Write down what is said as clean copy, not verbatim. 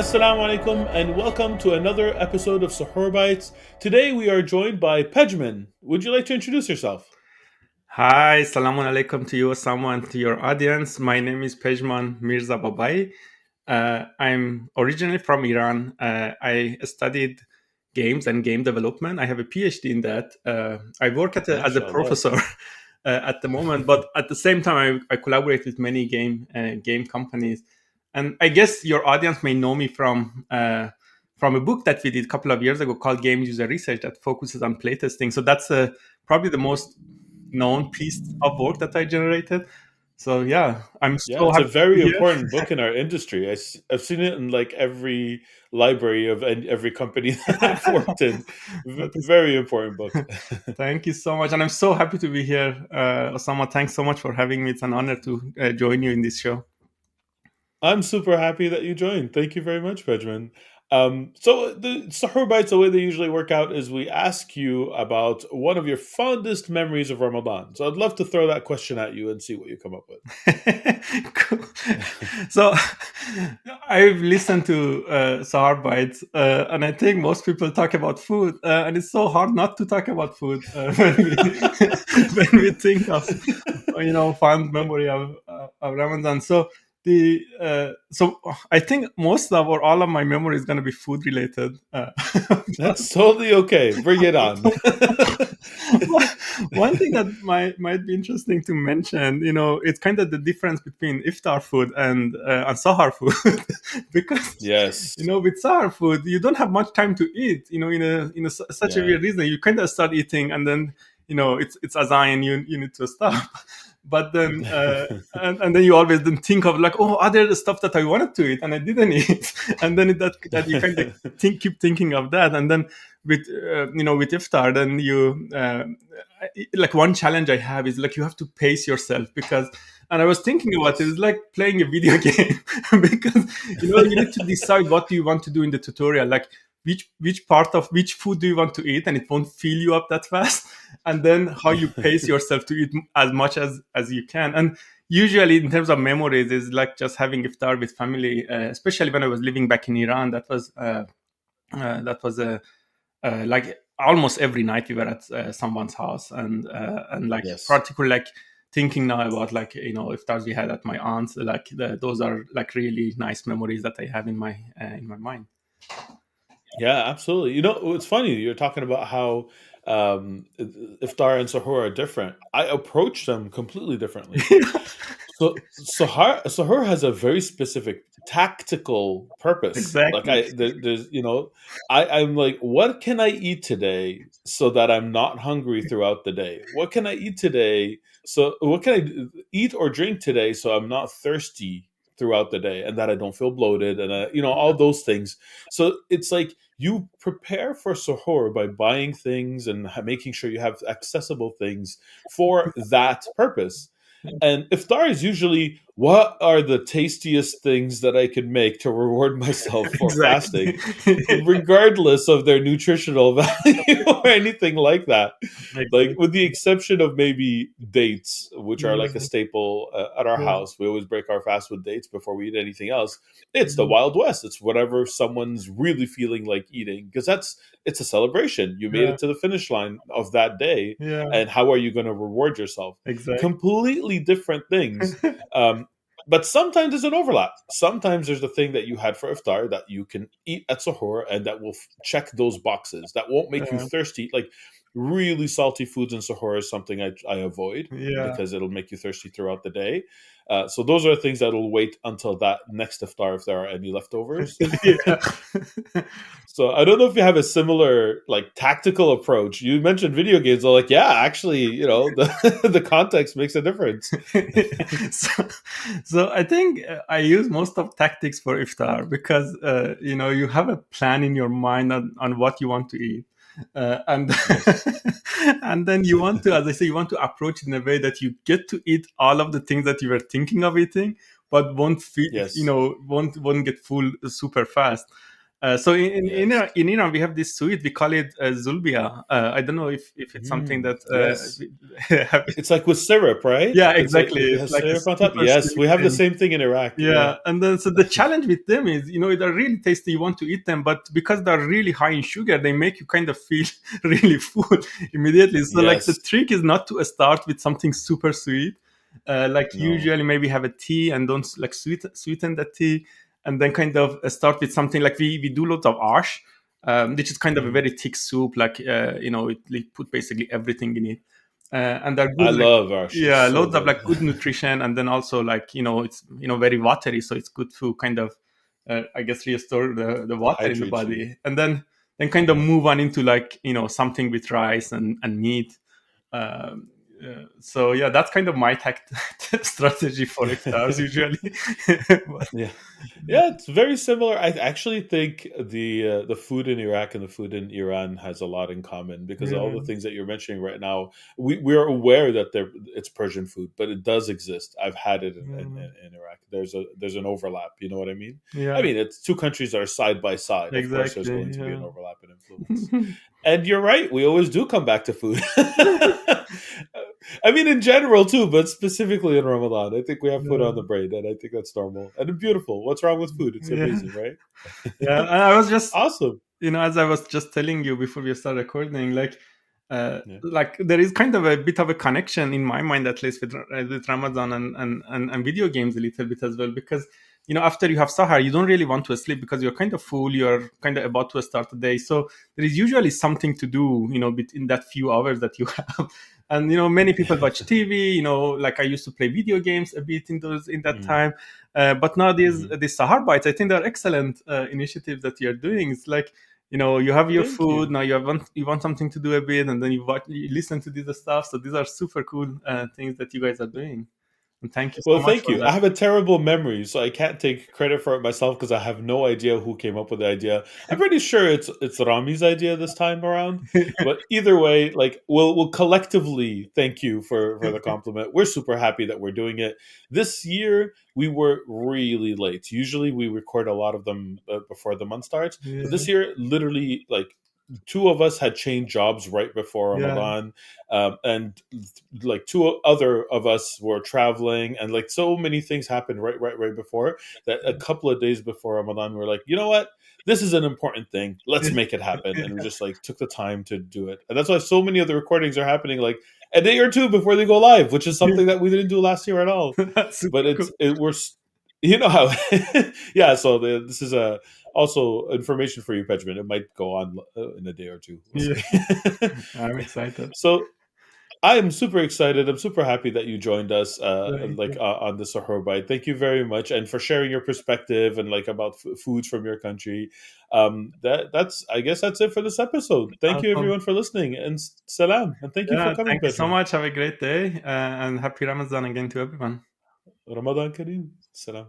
Assalamu alaikum and welcome to another episode of Suhoor Bites. Today we are joined by Pejman. Would you like to introduce yourself? Hi, salamun alaikum to you, Osama, and to your audience. My name is Pejman Mirza-Babaei. I'm originally from Iran. I studied games and game development. I have a PhD in that. I work as a MashaAllah. professor at the moment, but at the same time, I collaborate with many game companies. And I guess your audience may know me from a book that we did a couple of years ago called Game User Research that focuses on playtesting. So that's probably the most known piece of work that I generated. So yeah, I'm Yeah, so it's a happy to very be here. important book in our industry. I've seen it in like every library of every company that I've worked in. That is, Very important book. thank you so much, and I'm so happy to be here, Osama. Thanks so much for having me. It's an honor to join you in this show. I'm super happy that you joined. Thank you very much, Benjamin. So the Sahur Bites, the way they usually work out is we ask you about one of your fondest memories of Ramadan. So I'd love to throw that question at you and see what you come up with. Cool. So I've listened to Sahar Bites, and I think most people talk about food, and it's so hard not to talk about food when we think of fond memory of Ramadan. So I think most of or all of my memory is going to be food related. That's totally okay. Bring it on. One thing that might be interesting to mention, it's kind of the difference between iftar food and sahar food, because Yes. with sahar food you don't have much time to eat. Such a Yeah. weird reason you kind of start eating and then it's azan, you need to stop. But then and then you always then think of like, oh, other stuff that I wanted to eat and I didn't eat, and then that you kind of keep thinking of that. And then with iftar, then you like one challenge I have is like you have to pace yourself, because and I was thinking about it, Yes. it's like playing a video game because you need to decide what do you want to do in the tutorial, like which part of which food do you want to eat, and it won't fill you up that fast, and then how you pace yourself to eat as much as you can. And usually in terms of memories is like just having iftar with family, especially when I was living back in Iran. That was a like almost every night we were at someone's house, and like Yes. particularly like thinking now about like iftars we had at my aunt's, like those are like really nice memories that I have in my mind. Yeah, absolutely. You know, it's funny. You're talking about how iftar and sahur are different. I approach them completely differently. So Suhoor has a very specific tactical purpose. Like Exactly. there's I'm like, what can I eat today so that I'm not hungry throughout the day? What can I eat today? So what can I eat or drink today so I'm not thirsty throughout the day and that I don't feel bloated and all those things. So it's like you prepare for Suhoor by buying things and making sure you have accessible things for that purpose. And iftar is usually what are the tastiest things that I can make to reward myself for Exactly. fasting, regardless of their nutritional value or anything like that. Like, Exactly. with the exception of maybe dates, which are like a Yeah. staple at our Yeah. house. We always break our fast with dates before we eat anything else. It's the Wild West. It's whatever someone's really feeling like eating, because it's a celebration. You made Yeah. it to the finish line of that day, Yeah. and how are you going to reward yourself? Exactly. Completely different things. Um, but sometimes there's an overlap. Sometimes there's the thing that you had for iftar that you can eat at sahur, and that will check those boxes. That won't make you Yeah. thirsty. Like really salty foods in sahur is something I avoid Yeah. because it'll make you thirsty throughout the day. So those are things that'll wait until that next iftar if there are any leftovers. Yeah. So I don't know if you have a similar like tactical approach. You mentioned video games. I'm like, yeah, actually, the context makes a difference. so, so I think I use most of tactics for iftar, because you have a plan in your mind on what you want to eat, and Yes. and then you want to, as I say, you want to approach it in a way that you get to eat all of the things that you were thinking of eating, but won't feel, Yes. won't get full super fast. So Yes. In Iran we have this sweet, we call it zulbia. I don't know if it's something that Yes. have. It's like with syrup, right? Yeah, It's like exactly. it It's has like a syrup on top. super Yes, sweet we have the thing. same thing in Iraq. Yeah. Yeah, and then so the challenge with them is, they're really tasty. You want to eat them, but because they're really high in sugar, they make you kind of feel really full immediately. So, like, the Yes. trick is not to start with something super sweet. Like, No. usually, maybe have a tea and don't like sweeten the tea, and then kind of start with something like we do lots of ash, which is kind of a Mhm. very thick soup. Like, we put basically everything in it, and they're I good. Like, love Arsh. It's yeah, so loads of good. like good nutrition, and then also, like, it's very watery, so it's good to kind of I guess restore the water in the Hydrate you. body, and then kind of Mhm. move on into, like, something with rice and meat. So yeah, that's kind of my strategy for iftars usually. But, Yeah. Yeah, it's very similar. I actually think the food in Iraq and the food in Iran has a lot in common because all yeah. the things that you're mentioning right now, we are aware that it's Persian food, but it does exist. I've had it in Iraq. There's an overlap. You know what I mean? I Yeah, mean, it's two countries that are side by side. Of course, there's exactly. going to be an Yeah. overlap in influence. And you're right. We always do come back to food. I mean, in general too, but specifically in Ramadan, I think we have food Yeah. on the brain, and I think that's normal and beautiful. What's wrong with food? It's Yeah. amazing, right? Yeah, and I was just, Awesome. as I was just telling you before we start recording, Yeah. like there is kind of a bit of a connection in my mind, at least with Ramadan and video games a little bit as well, because after you have sahar, you don't really want to sleep because you're kind of full, you're kind of about to start the day, so there is usually something to do, between that few hours that you have. And many people watch TV, like I used to play video games a bit in that Mhm. time. But nowadays, Mhm. the Sahar Bites, I think they're excellent initiatives that you're doing. It's like, you have your Thank food you. now. You want something to do a bit, and then you listen to this stuff. So these are super cool things that you guys are doing. And thank you Well, so much thank for you. I that. have a terrible memory, so I can't take credit for it myself because I have no idea who came up with the idea. I'm pretty sure it's Rami's idea this time around. But either way, like we'll collectively thank you for the compliment. We're super happy that we're doing it. This year we were really late. Usually we record a lot of them before the month starts, but Yeah, this year literally like two of us had changed jobs right before yeah, Ramadan, and like two other of us were traveling, and like so many things happened right before that. A couple of days before Ramadan, we were like, you know what? This is an important thing. Let's make it happen, and we just like took the time to do it, and that's why so many of the recordings are happening like a day or two before they go live, which is yeah. something that we didn't do last year at all. That's super But cool. we're you know how yeah. So this is a also information for you, Pejman. It might go on in a day or two. We'll Yeah, see. I'm excited. So I am super excited. I'm super happy that you joined us, Thank you. on the Suhoor Bite. Thank you very much, and for sharing your perspective and like about foods from your country. That's I guess that's it for this episode. Thank you Awesome. everyone for listening, and salam, and thank you for Yeah, coming, thank you so Pejman. much. Have a great day, and happy Ramadan again to everyone. Ramadan Kareem. Salam.